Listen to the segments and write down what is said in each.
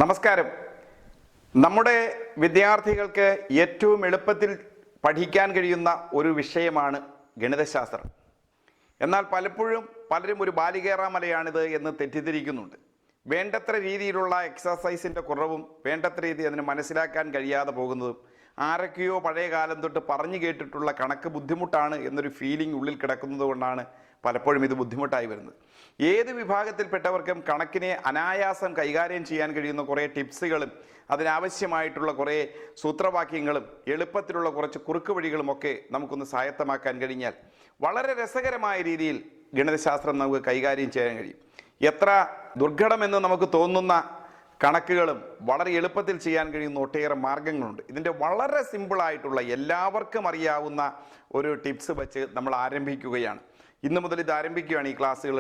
നമസ്കാരം. നമ്മുടെ വിദ്യാർത്ഥികൾക്ക് ഏറ്റവും എളുപ്പത്തിൽ പഠിക്കാൻ കഴിയുന്ന ഒരു വിഷയമാണ് ഗണിതശാസ്ത്രം. എന്നാൽ പലപ്പോഴും പലരും ഒരു ബാലികേറാമലയാണിത് എന്ന് തെറ്റിദ്ധരിക്കുന്നുണ്ട്. വേണ്ടത്ര രീതിയിലുള്ള എക്സസൈസിൻ്റെ കുറവും വേണ്ടത്ര രീതി അതിന് മനസ്സിലാക്കാൻ കഴിയാതെ പോകുന്നതും ആരൊക്കെയോ പഴയ കാലം തൊട്ട് പറഞ്ഞു കേട്ടിട്ടുള്ള കണക്ക് ബുദ്ധിമുട്ടാണ് എന്നൊരു ഫീലിംഗ് ഉള്ളിൽ കിടക്കുന്നത് കൊണ്ടാണ് പലപ്പോഴും ഇത് ബുദ്ധിമുട്ടായി വരുന്നത്. ഏത് വിഭാഗത്തിൽപ്പെട്ടവർക്കും കണക്കിനെ അനായാസം കൈകാര്യം ചെയ്യാൻ കഴിയുന്ന കുറേ ടിപ്സുകളും അതിനാവശ്യമായിട്ടുള്ള കുറേ സൂത്രവാക്യങ്ങളും എളുപ്പത്തിലുള്ള കുറച്ച് കുറുക്ക് വഴികളുമൊക്കെ നമുക്കൊന്ന് സ്വായത്തമാക്കാൻ കഴിഞ്ഞാൽ വളരെ രസകരമായ രീതിയിൽ ഗണിതശാസ്ത്രം നമുക്ക് കൈകാര്യം ചെയ്യാൻ കഴിയും. എത്ര ദുർഘടമെന്ന് നമുക്ക് തോന്നുന്ന കണക്കുകളും വളരെ എളുപ്പത്തിൽ ചെയ്യാൻ കഴിയുന്ന ഒട്ടേറെ മാർഗങ്ങളുണ്ട്. ഇതിൻ്റെ വളരെ സിമ്പിളായിട്ടുള്ള എല്ലാവർക്കും അറിയാവുന്ന ഒരു ടിപ്സ് വെച്ച് നമ്മൾ ആരംഭിക്കുകയാണ്. ഇന്ന് മുതൽ ഇത് ആരംഭിക്കുകയാണ്. ഈ ക്ലാസ്സുകൾ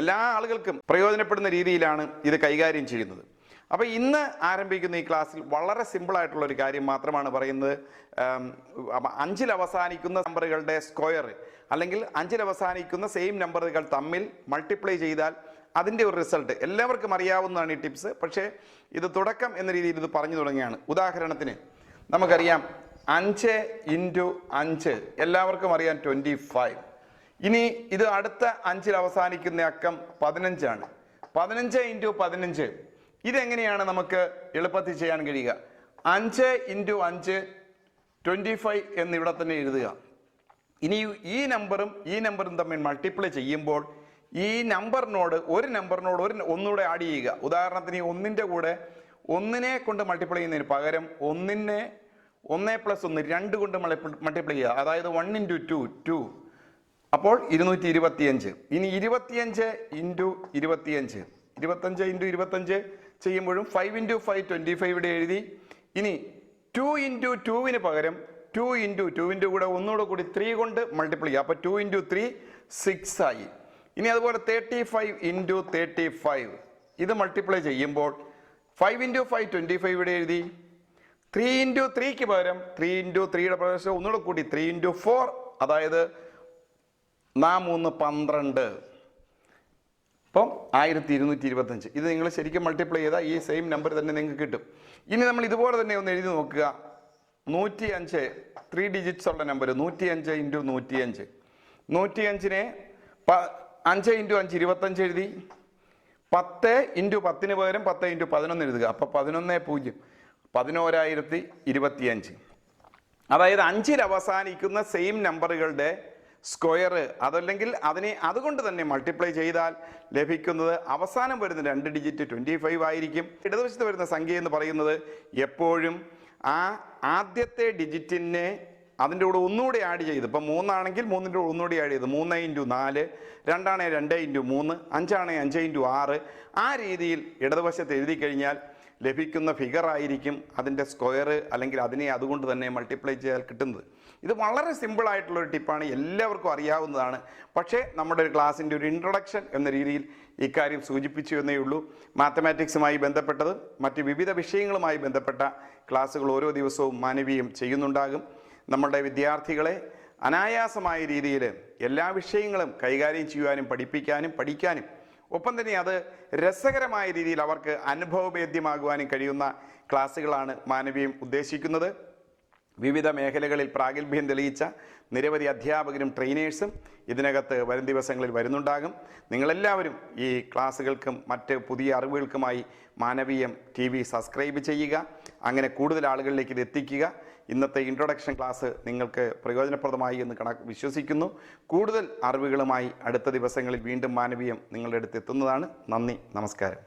എല്ലാ ആളുകൾക്കും പ്രയോജനപ്പെടുന്ന രീതിയിലാണ് ഇത് കൈകാര്യം ചെയ്യുന്നത്. അപ്പോൾ ഇന്ന് ആരംഭിക്കുന്ന ഈ ക്ലാസ്സിൽ വളരെ സിമ്പിളായിട്ടുള്ള ഒരു കാര്യം മാത്രമാണ് പറയുന്നത്. 5-ൽ അവസാനിക്കുന്ന നമ്പറുകളുടെ സ്ക്വയർ അല്ലെങ്കിൽ 5-ൽ അവസാനിക്കുന്ന സെയിം നമ്പറുകൾ തമ്മിൽ മൾട്ടിപ്ലൈ ചെയ്താൽ അതിൻ്റെ ഒരു റിസൾട്ട് എല്ലാവർക്കും അറിയാവുന്നതാണ് ഈ ടിപ്സ്. പക്ഷേ ഇത് തുടക്കം എന്ന രീതിയിൽ ഇത് പറഞ്ഞു തുടങ്ങിയാണ്. ഉദാഹരണത്തിന് നമുക്കറിയാം 5 × 5 എല്ലാവർക്കും അറിയാം 25. ഇനി ഇത് അടുത്ത 5-ൽ അവസാനിക്കുന്ന അക്കം 15 ആണ്. 15 × 15 ഇതെങ്ങനെയാണ് നമുക്ക് എളുപ്പത്തിൽ ചെയ്യാൻ കഴിയുക? 5 × 5 25 എന്നിവിടെ തന്നെ എഴുതുക. ഇനി ഈ നമ്പറും തമ്മിൽ മൾട്ടിപ്ലൈ ചെയ്യുമ്പോൾ ഈ നമ്പറിനോട് ഒന്നുകൂടെ ആഡ് ചെയ്യുക. ഉദാഹരണത്തിന് 1ൻ്റെ കൂടെ 1നെ കൊണ്ട് മൾട്ടിപ്ലൈ ചെയ്യുന്നതിന് പകരം 1 + 1 2 കൊണ്ട് മൾട്ടിപ്ലൈ ചെയ്യുക. അതായത് 1 × 2 2, അപ്പോൾ 225. ഇനി 25 × 25 25 × 25 ചെയ്യുമ്പോഴും 5 × 5 25 ഇവിടെ എഴുതി. ഇനി 2 × 2-ന് പകരം 2 × 2-ൻ്റെ കൂടെ ഒന്നുകൂടെ കൂടി 3 കൊണ്ട് മൾട്ടിപ്ലൈ ചെയ്യുക. അപ്പോൾ 2 × 3 6 ആയി. ഇനി അതുപോലെ 35 × 35 ഇത് മൾട്ടിപ്ലൈ ചെയ്യുമ്പോൾ 5 × 5 25 ഇവിടെ എഴുതി. 3 × 3-ക്ക് പകരം 3 × 3-യുടെ പ്രദേശം ഒന്നുകൂടെ കൂടി 3 × 4, അതായത് 3 12. അപ്പം 1225. ഇത് നിങ്ങൾ ശരിക്കും മൾട്ടിപ്ലൈ ചെയ്താൽ ഈ സെയിം നമ്പർ തന്നെ നിങ്ങൾക്ക് കിട്ടും. ഇനി നമ്മൾ ഇതുപോലെ തന്നെ ഒന്ന് എഴുതി നോക്കുക. 105 3 ഡിജിറ്റ്സ് ഉള്ള നമ്പർ 105 × 105. 105-നെ 5 × 5 25 എഴുതി. 10 × 10-ന് പകരം 10 × 11 എഴുതുക. അപ്പോൾ 11 0 11,025. അതായത് 5-ൽ അവസാനിക്കുന്ന സെയിം നമ്പറുകളുടെ സ്ക്വയർ അതല്ലെങ്കിൽ അതിനെ അതുകൊണ്ട് തന്നെ മൾട്ടിപ്ലൈ ചെയ്താൽ ലഭിക്കുന്നത് അവസാനം വരുന്ന 2 ഡിജിറ്റ് 25 ആയിരിക്കും. ഇടതുവശത്ത് വരുന്ന സംഖ്യ എന്ന് പറയുന്നത് എപ്പോഴും ആ ആദ്യത്തെ ഡിജിറ്റിനെ അതിൻ്റെ കൂടെ ഒന്നുകൂടി ആഡ് ചെയ്ത്, ഇപ്പം 3 ആണെങ്കിൽ 3-ൻ്റെ കൂടെ ഒന്നുകൂടി ആഡ് ചെയ്ത് 3 × 4, 2 ആണെങ്കിൽ 2 × 3, 5 ആണെങ്കിൽ 5 × 6 ആ രീതിയിൽ ഇടതുവശത്ത് എഴുതി കഴിഞ്ഞാൽ ലഭിക്കുന്ന ഫിഗർ ആയിരിക്കും അതിൻ്റെ സ്ക്വയർ അല്ലെങ്കിൽ അതിനെ അതുകൊണ്ട് തന്നെ മൾട്ടിപ്ലൈ ചെയ്താൽ കിട്ടുന്നത്. ഇത് വളരെ സിമ്പിളായിട്ടുള്ളൊരു ടിപ്പാണ്, എല്ലാവർക്കും അറിയാവുന്നതാണ്. പക്ഷേ നമ്മുടെ ഒരു ക്ലാസ്സിൻ്റെ ഒരു ഇൻട്രൊഡക്ഷൻ എന്ന രീതിയിൽ ഇക്കാര്യം സൂചിപ്പിച്ചു എന്നേ ഉള്ളൂ. മാത്തമാറ്റിക്സുമായി ബന്ധപ്പെട്ടത് മറ്റ് വിവിധ വിഷയങ്ങളുമായി ബന്ധപ്പെട്ട ക്ലാസ്സുകൾ ഓരോ ദിവസവും മാനവീയം ചെയ്യുന്നുണ്ടാകും. നമ്മളുടെ വിദ്യാർത്ഥികളെ അനായാസമായ രീതിയിൽ എല്ലാ വിഷയങ്ങളും കൈകാര്യം ചെയ്യുവാനും പഠിക്കാനും ഒപ്പം തന്നെ അത് രസകരമായ രീതിയിൽ അവർക്ക് അനുഭവവേദ്യമാകുവാനും കഴിയുന്ന ക്ലാസ്സുകളാണ് മാനവീയം ഉദ്ദേശിക്കുന്നത്. വിവിധ മേഖലകളിൽ പ്രാഗൽഭ്യം തെളിയിച്ച നിരവധി അധ്യാപകരും ട്രെയിനേഴ്സും ഇതിനകത്ത് വരും ദിവസങ്ങളിൽ വരുന്നുണ്ടാകും. നിങ്ങളെല്ലാവരും ഈ ക്ലാസ്സുകൾക്കും മറ്റ് പുതിയ അറിവുകൾക്കുമായി മാനവീയം TV സബ്സ്ക്രൈബ് ചെയ്യുക. അങ്ങനെ കൂടുതൽ ആളുകളിലേക്ക് ഇത് എത്തിക്കുക. ഇന്നത്തെ ഇൻട്രൊഡക്ഷൻ ക്ലാസ് നിങ്ങൾക്ക് പ്രയോജനപ്രദമായി എന്ന് വിശ്വസിക്കുന്നു. കൂടുതൽ അറിവുകളുമായി അടുത്ത ദിവസങ്ങളിൽ വീണ്ടും മാനവീയം നിങ്ങളുടെ അടുത്ത് എത്തുന്നതാണ്. നന്ദി, നമസ്കാരം.